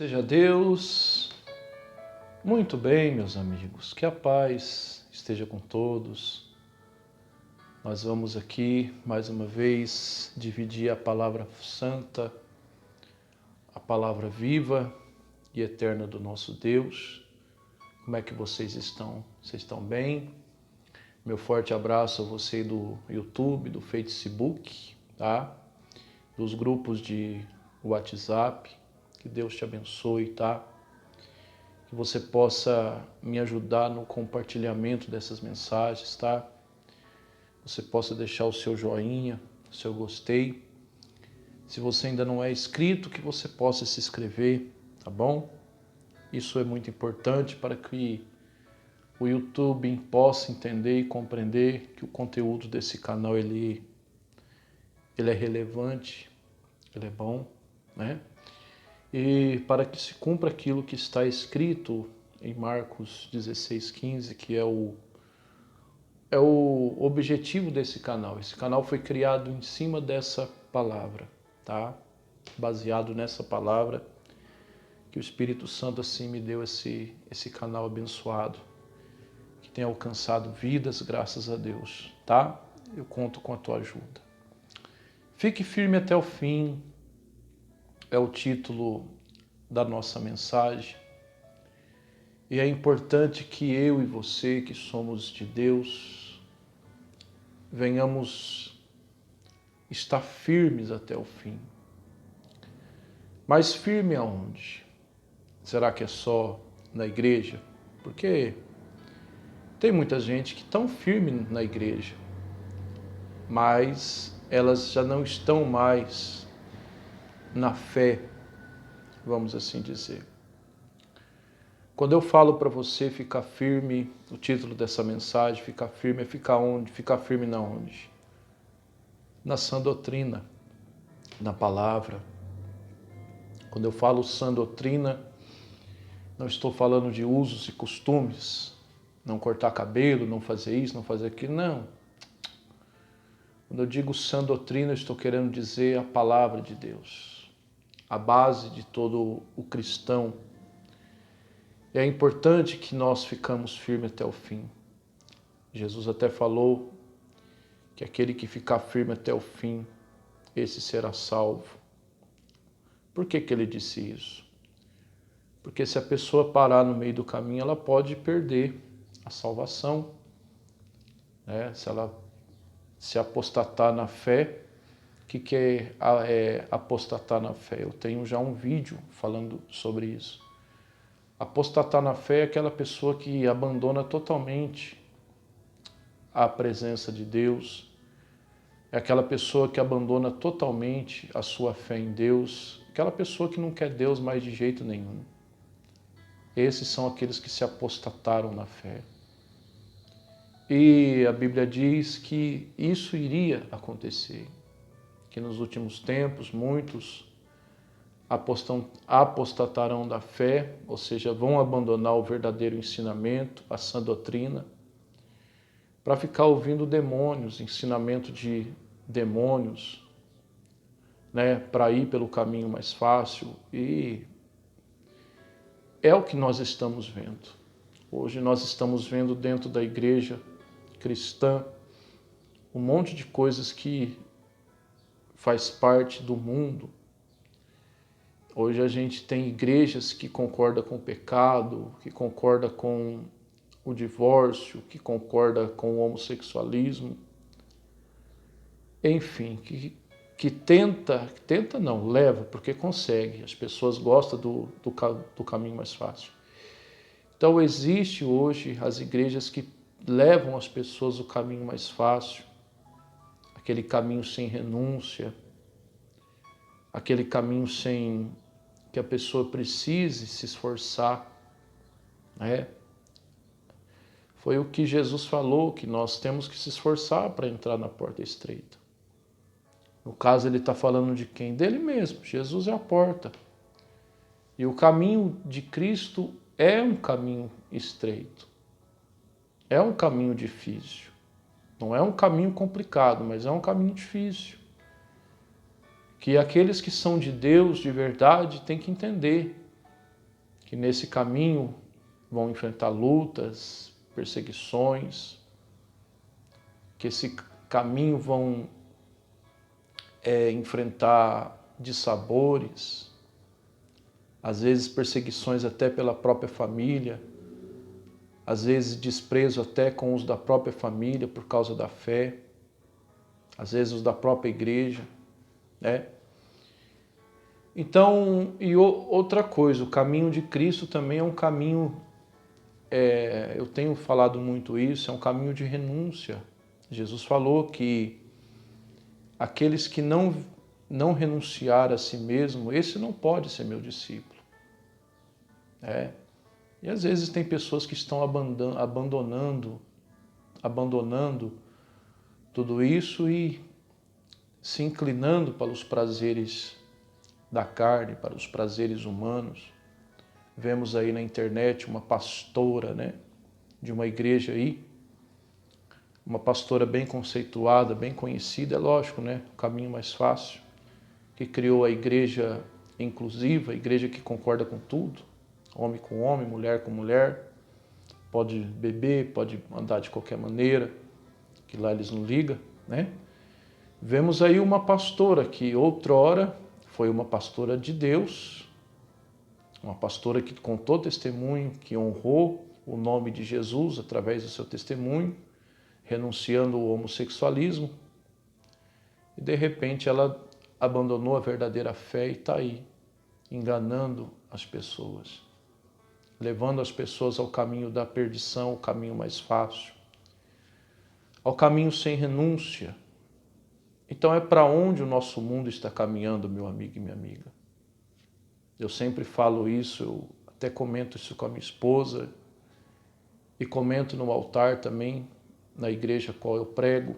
Seja Deus muito bem, meus amigos, que a paz esteja com todos. Nós vamos aqui, mais uma vez, dividir a palavra santa, a palavra viva e eterna do nosso Deus. Como é que vocês estão? Vocês estão bem? Meu forte abraço a você do YouTube, do Facebook, tá? Dos grupos de WhatsApp. Que Deus te abençoe, tá? Que você possa me ajudar no compartilhamento dessas mensagens, tá? Você possa deixar o seu joinha, o seu gostei. Se você ainda não é inscrito, que você possa se inscrever, tá bom? Isso é muito importante para que o YouTube possa entender e compreender que o conteúdo desse canal ele é relevante, ele é bom, né? E para que se cumpra aquilo que está escrito em Marcos 16:15, que é o objetivo desse canal. Esse canal foi criado em cima dessa palavra, tá? Baseado nessa palavra, que o Espírito Santo assim me deu esse canal abençoado, que tem alcançado vidas, graças a Deus, tá? Eu conto com a tua ajuda. Fique firme até o fim, é o título da nossa mensagem. E é importante que eu e você, que somos de Deus, venhamos estar firmes até o fim. Mas firme aonde? Será que é só na igreja? Porque tem muita gente que estão firme na igreja, mas elas já não estão mais na fé, vamos assim dizer. Quando eu falo para você ficar firme, o título dessa mensagem, ficar firme é ficar onde? Ficar firme na onde? Na sã doutrina, na palavra. Quando eu falo sã doutrina, não estou falando de usos e costumes, não cortar cabelo, não fazer isso, não fazer aquilo, não. Quando eu digo sã doutrina, eu estou querendo dizer a palavra de Deus, a base de todo o cristão. E é importante que nós ficamos firmes até o fim. Jesus até falou que aquele que ficar firme até o fim, esse será salvo. Por que ele disse isso? Porque se a pessoa parar no meio do caminho, ela pode perder a salvação, né? Se ela se apostatar na fé, o que é apostatar na fé? Eu tenho já um vídeo falando sobre isso. Apostatar na fé é aquela pessoa que abandona totalmente a presença de Deus, é aquela pessoa que abandona totalmente a sua fé em Deus, aquela pessoa que não quer Deus mais de jeito nenhum. Esses são aqueles que se apostataram na fé. E a Bíblia diz que isso iria acontecer, que nos últimos tempos muitos apostatarão da fé, ou seja, vão abandonar o verdadeiro ensinamento, a sã doutrina, para ficar ouvindo demônios, ensinamento de demônios, né, para ir pelo caminho mais fácil. E é o que nós estamos vendo. Hoje nós estamos vendo dentro da igreja cristã um monte de coisas que faz parte do mundo. Hoje a gente tem igrejas que concordam com o pecado, que concordam com o divórcio, que concordam com o homossexualismo. Enfim, que tenta não, leva, porque consegue. As pessoas gostam do caminho mais fácil. Então existe hoje as igrejas que levam as pessoas o caminho mais fácil, aquele caminho sem renúncia, aquele caminho sem que a pessoa precise se esforçar, né? Foi o que Jesus falou, que nós temos que se esforçar para entrar na porta estreita. No caso, ele está falando de quem? Dele mesmo. Jesus é a porta. E o caminho de Cristo é um caminho estreito. É um caminho difícil. Não é um caminho complicado, mas é um caminho difícil. Que aqueles que são de Deus, de verdade, têm que entender. que nesse caminho vão enfrentar lutas, perseguições, que esse caminho vão enfrentar dissabores, às vezes perseguições até pela própria família, às vezes desprezo até com os da própria família por causa da fé, às vezes os da própria igreja, né? Então, e outra coisa, o caminho de Cristo também é um caminho, eu tenho falado muito isso, é um caminho de renúncia. Jesus falou que aqueles que não renunciar a si mesmo, esse não pode ser meu discípulo. E às vezes tem pessoas que estão abandonando tudo isso e se inclinando para os prazeres da carne, para os prazeres humanos. Vemos aí na internet uma pastora, né, de uma igreja aí, uma pastora bem conceituada, bem conhecida, é lógico, né, o caminho mais fácil, que criou a igreja inclusiva, a igreja que concorda com tudo, homem com homem, mulher com mulher, pode beber, pode andar de qualquer maneira, que lá eles não ligam, né? Vemos aí uma pastora que outrora foi uma pastora de Deus, uma pastora que contou testemunho, que honrou o nome de Jesus através do seu testemunho, renunciando ao homossexualismo, e de repente ela abandonou a verdadeira fé e está aí, enganando as pessoas, levando as pessoas ao caminho da perdição, o caminho mais fácil, ao caminho sem renúncia. Então é para onde o nosso mundo está caminhando, meu amigo e minha amiga. Eu sempre falo isso, eu até comento isso com a minha esposa e comento no altar também, na igreja a qual eu prego,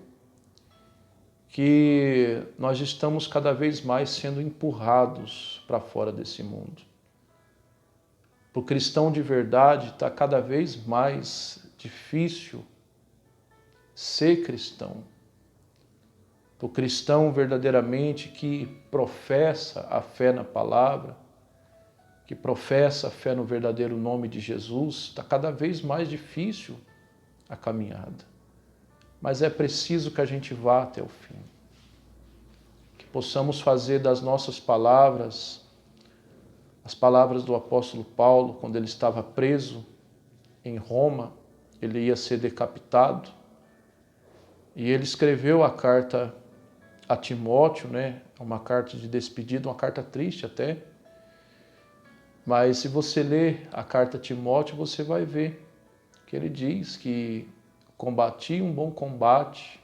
que nós estamos cada vez mais sendo empurrados para fora desse mundo. Para o cristão de verdade está cada vez mais difícil ser cristão. Para o cristão verdadeiramente que professa a fé na palavra, que professa a fé no verdadeiro nome de Jesus, está cada vez mais difícil a caminhada. Mas é preciso que a gente vá até o fim. Que possamos fazer das nossas palavras, as palavras do apóstolo Paulo, quando ele estava preso em Roma, ele ia ser decapitado, e ele escreveu a carta a Timóteo, né? Uma carta de despedida, uma carta triste até. Mas se você ler a carta a Timóteo, você vai ver que ele diz que combati um bom combate,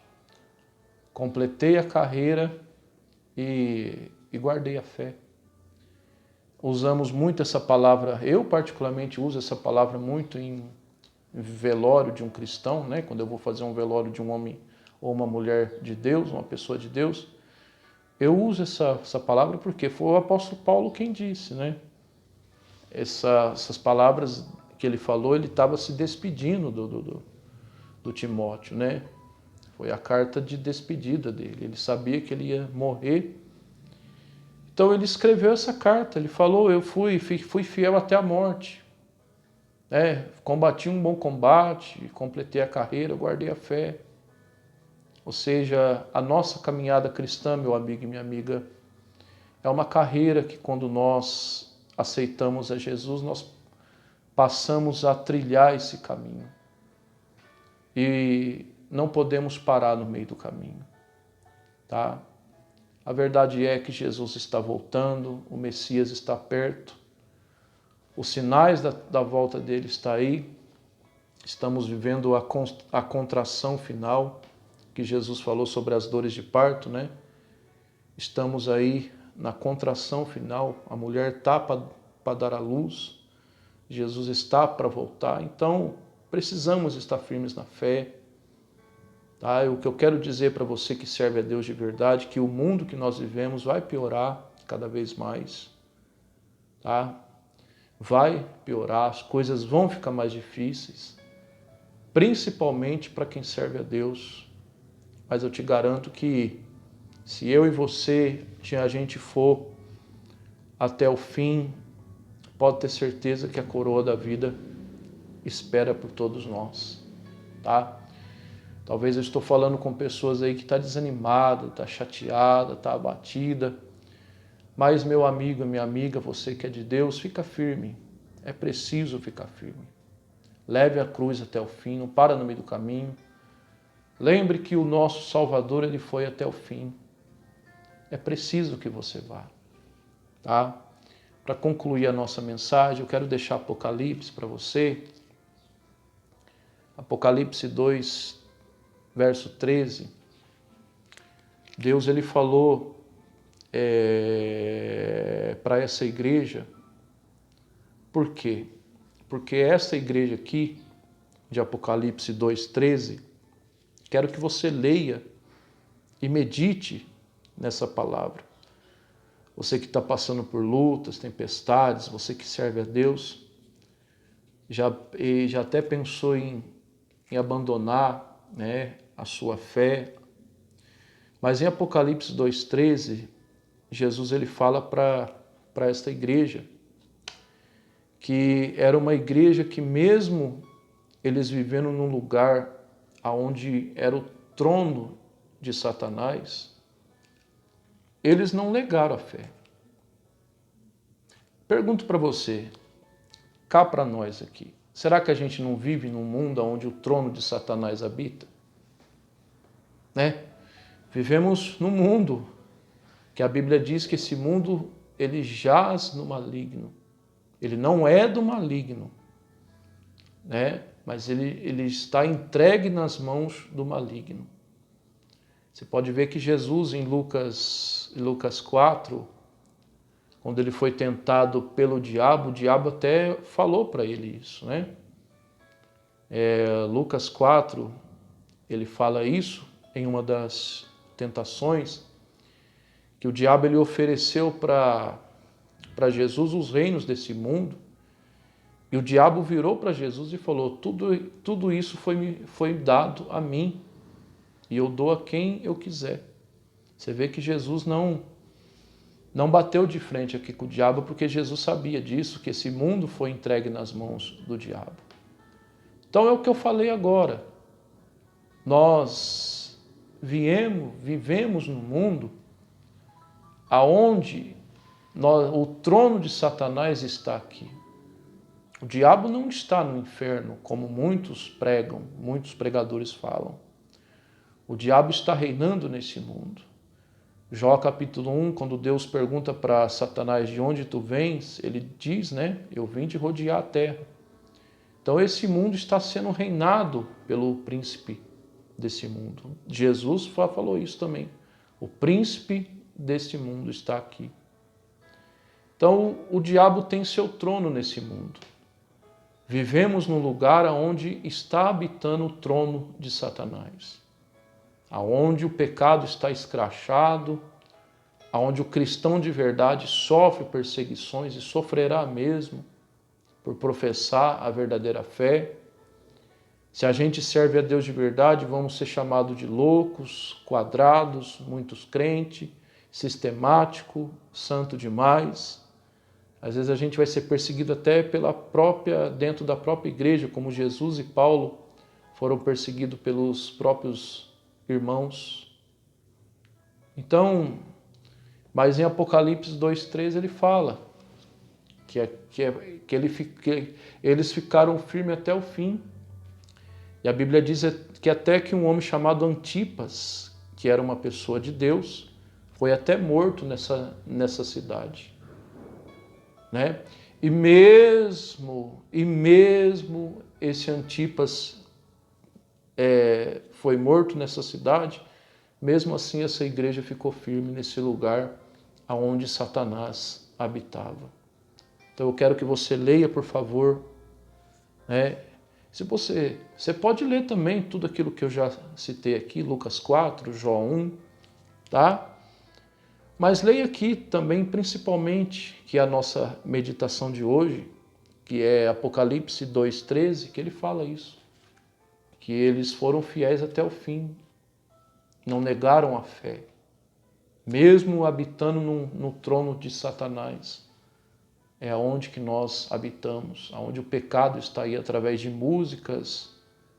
completei a carreira e guardei a fé. Usamos muito essa palavra, eu particularmente uso essa palavra muito em velório de um cristão, né? Quando eu vou fazer um velório de um homem ou uma mulher de Deus, uma pessoa de Deus, eu uso essa palavra porque foi o apóstolo Paulo quem disse, né? Essas palavras que ele falou, ele estava se despedindo do Timóteo, né? Foi a carta de despedida dele, ele sabia que ele ia morrer. Então ele escreveu essa carta, ele falou, eu fui fiel até a morte. Combati um bom combate, completei a carreira, guardei a fé. Ou seja, a nossa caminhada cristã, meu amigo e minha amiga, é uma carreira que quando nós aceitamos a Jesus, nós passamos a trilhar esse caminho. E não podemos parar no meio do caminho, tá? A verdade é que Jesus está voltando, o Messias está perto, os sinais da volta dele estão aí, estamos vivendo a contração final, que Jesus falou sobre as dores de parto, né? Estamos aí na contração final, a mulher está para dar à luz, Jesus está para voltar, então precisamos estar firmes na fé. Tá? O que eu quero dizer para você que serve a Deus de verdade, que o mundo que nós vivemos vai piorar cada vez mais. Tá? Vai piorar, as coisas vão ficar mais difíceis, principalmente para quem serve a Deus. Mas eu te garanto que se eu e você, se a gente for até o fim, pode ter certeza que a coroa da vida espera por todos nós, tá? Talvez eu estou falando com pessoas aí que está desanimada, está chateada, está abatida, mas meu amigo, minha amiga, você que é de Deus, fica firme, é preciso ficar firme. Leve a cruz até o fim, não para no meio do caminho. Lembre que o nosso Salvador, ele foi até o fim. É preciso que você vá, tá? Para concluir a nossa mensagem, eu quero deixar Apocalipse para você. Apocalipse 2, verso 13. Deus, ele falou para essa igreja. Por quê? Porque essa igreja aqui, de Apocalipse 2:13, quero que você leia e medite nessa palavra. Você que está passando por lutas, tempestades, você que serve a Deus, já até pensou em abandonar, né, a sua fé. Mas em Apocalipse 2:13, Jesus ele fala para esta igreja que era uma igreja que, mesmo eles vivendo num lugar onde era o trono de Satanás, eles não negaram a fé. Pergunto para você, cá para nós aqui, será que a gente não vive num mundo onde o trono de Satanás habita? Né? Vivemos num mundo que a Bíblia diz que esse mundo ele jaz no maligno. Ele não é do maligno, né? Mas ele está entregue nas mãos do maligno. Você pode ver que Jesus, em Lucas 4, quando ele foi tentado pelo diabo, o diabo até falou para ele isso, né? Lucas 4, ele fala isso em uma das tentações, que o diabo ele ofereceu para Jesus os reinos desse mundo, e o diabo virou para Jesus e falou: tudo isso foi dado a mim, e eu dou a quem eu quiser. Você vê que Jesus não bateu de frente aqui com o diabo, porque Jesus sabia disso, que esse mundo foi entregue nas mãos do diabo. Então é o que eu falei agora. Nós vivemos num mundo aonde o trono de Satanás está aqui. O diabo não está no inferno, como muitos pregam, muitos pregadores falam. O diabo está reinando nesse mundo. Jó capítulo 1, quando Deus pergunta para Satanás: de onde tu vens? Ele diz, né? Eu vim de rodear a terra. Então esse mundo está sendo reinado pelo príncipe desse mundo. Jesus falou isso também. O príncipe deste mundo está aqui. Então o diabo tem seu trono nesse mundo. Vivemos num lugar onde está habitando o trono de Satanás, aonde o pecado está escrachado, aonde o cristão de verdade sofre perseguições e sofrerá mesmo por professar a verdadeira fé. Se a gente serve a Deus de verdade, vamos ser chamados de loucos, quadrados, muitos crentes, sistemático, santo demais. Às vezes a gente vai ser perseguido até dentro da própria igreja, como Jesus e Paulo foram perseguidos pelos próprios irmãos. Então, mas em Apocalipse 2:13 ele fala que eles ficaram firmes até o fim. E a Bíblia diz que até que um homem chamado Antipas, que era uma pessoa de Deus, foi até morto nessa cidade, né? E mesmo esse Antipas foi morto nessa cidade, mesmo assim essa igreja ficou firme nesse lugar aonde Satanás habitava. Então eu quero que você leia, por favor, né? Se você pode ler também tudo aquilo que eu já citei aqui, Lucas 4, Jó 1, tá? Mas leia aqui também, principalmente, que é a nossa meditação de hoje, que é Apocalipse 2:13, que ele fala isso, que eles foram fiéis até o fim, não negaram a fé, mesmo habitando no trono de Satanás. é aonde que nós habitamos, aonde o pecado está aí através de músicas,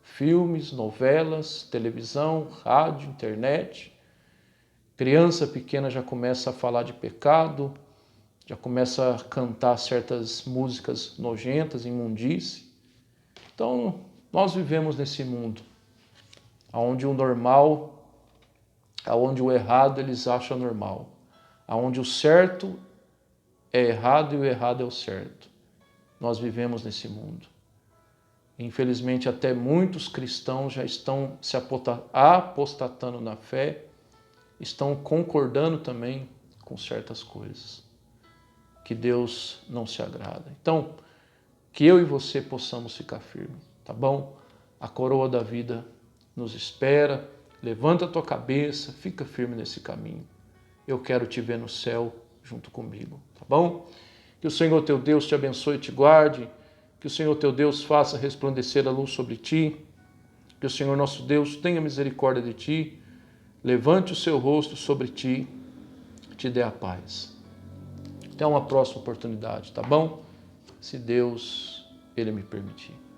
filmes, novelas, televisão, rádio, internet. Criança pequena já começa a falar de pecado, já começa a cantar certas músicas nojentas, imundície. Então, nós vivemos nesse mundo, onde o normal, onde o errado eles acham normal, onde o certo é errado e o errado é o certo. Nós vivemos nesse mundo. Infelizmente, até muitos cristãos já estão se apostatando na fé, estão concordando também com certas coisas que Deus não se agrada. Então, que eu e você possamos ficar firmes, tá bom? A coroa da vida nos espera. Levanta a tua cabeça, fica firme nesse caminho. Eu quero te ver no céu junto comigo, tá bom? Que o Senhor teu Deus te abençoe e te guarde, que o Senhor teu Deus faça resplandecer a luz sobre ti, que o Senhor nosso Deus tenha misericórdia de ti, levante o seu rosto sobre ti, te dê a paz. Até uma próxima oportunidade, tá bom? Se Deus, Ele me permitir.